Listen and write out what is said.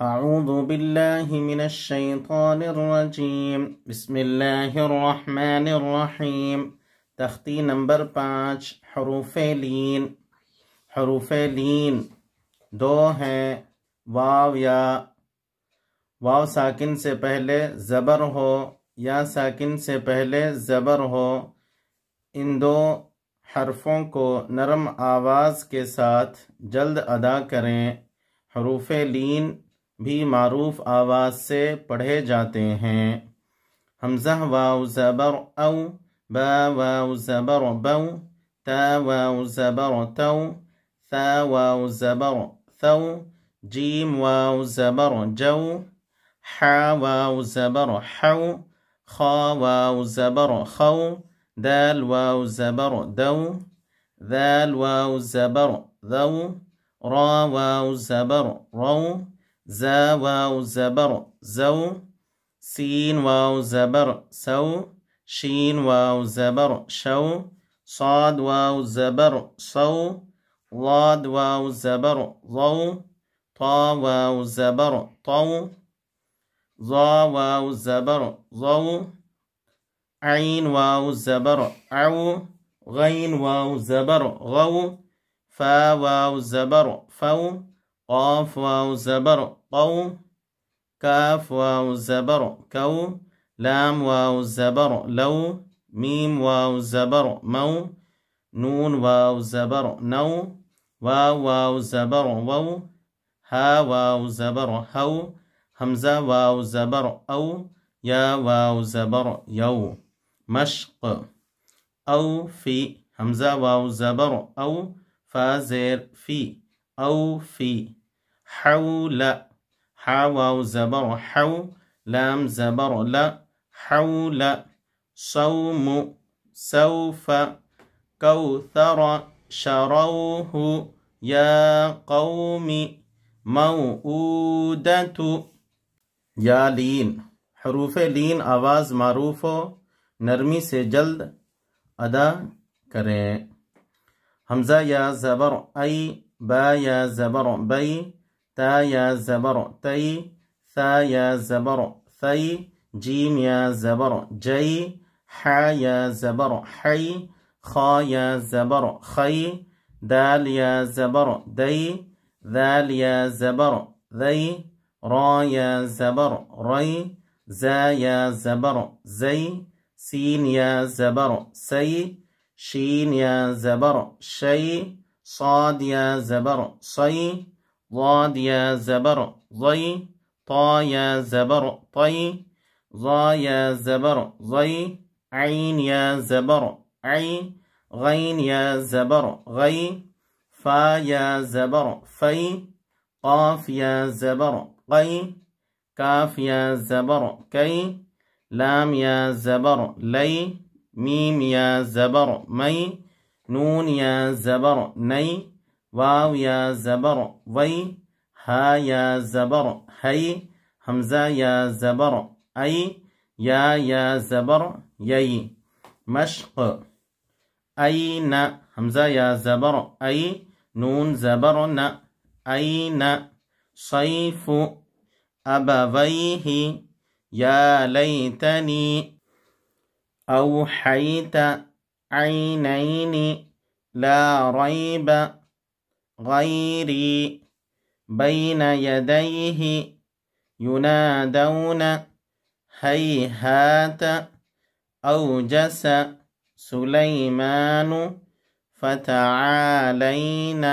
अऊज़ु बिल्लाहि मिनश शैतानिर रजीम। बिस्मिल्लाहिर्रहमानिर रहीम। तख्ती नंबर 5 हरूफ़े लीन। हरूफ़े लीन दो हैं, वाव या वाव साकिन से पहले ज़बर हो या साकिन से पहले ज़बर हो। इन दो हरफों को नरम आवाज़ के साथ जल्द अदा करें। हरूफ़े लीन भी मारूफ आवाज़ से पढ़े जाते हैं। हमज़ा वाव ज़बर औ, बा वाव ज़बर बौ, ता वाव ज़बर तौ, सा वाव ज़बर थौ, जीम वाव ज़बर जौ, हा वाव ज़बर हौ, खा वाव ज़बर खौ, दाल वाव ज़बर दौ, दाल वाव ज़बर दौ, रा वाव ज़बर रौ, ज़ा वाव ज़बर ज़ौ, सीन वाव ज़बर सौ, शीन वाव ज़बर शौ, साद वाव ज़बर सौ, लाद वाव ज़बर ज़ौ, ता वाव ज़बर तौ, ज़ा वाव ज़बर ज़ौ, ऐन वाव ज़बर औ, गैन वाव ज़बर गौ, फा वाव ज़बर फौ, क़ाफ वाव ज़बर क़ौ, काफ वाव ज़बर कौ, लाम वाव ज़बर लौ, मीम वाव ज़बर मौ, नून वाव ज़बर नौ, वाव वाव ज़बर वौ, हा वाव ज़बर हौ, हमज़ा वाव ज़बर औ, या वाव ज़बर यौ। मश्क़ औ फी, हमज़ा वाव ज़बर औ, फा ज़ेर फी, औ फी। हौल, हा वाव ज़बर हौ, लाम ज़बर ल, हौल। सौम सौफ, कौथर शरौह, या कौमि मौऊदतु। या लीन, हरूफ़े लीन आवाज़ मारूफ हो, नरमी से जल्द अदा करें। हमज़ा या ज़बर ऐ, बा या ज़बर बई, ता या ज़बर तई, सा या ज़बर थई, जीम या ज़बर जई, हा या ज़बर हई, खा या ज़बर खई, दाल या ज़बर दई, दाल या ज़बर दई, रा या ज़बर रई, ज़ा या ज़बर ज़ई, सीन या ज़बर सई, शीन या ज़बर शई, साद या ज़बर सई, ज़ाद या ज़बर ज़ई, ता या ज़बर तई, ज़ा या ज़बर ज़ई, ऐन या ज़बर ऐ, गैन या ज़बर गई, फा या ज़बर फई, क़ाफ या ज़बर क़ई, काफ या ज़बर कई, लाम या ज़बर लई, मीम या ज़बर मई, नून या ज़बर नई, वाव या ज़बर वई, हा या ज़बर हई, हमज़ा या ज़बर ऐ, या ज़बर यई। मश्क़ ऐन, हमज़ा या ज़बर ऐ, नून ज़बर न, ऐन। सैफ़ अबवैहि, या लैतनी, औहैत ऐनैनि, ला रैब गैरी, बैन यदैहि युनादौन, हैहात औजस सुलैमान फ़तआलैन।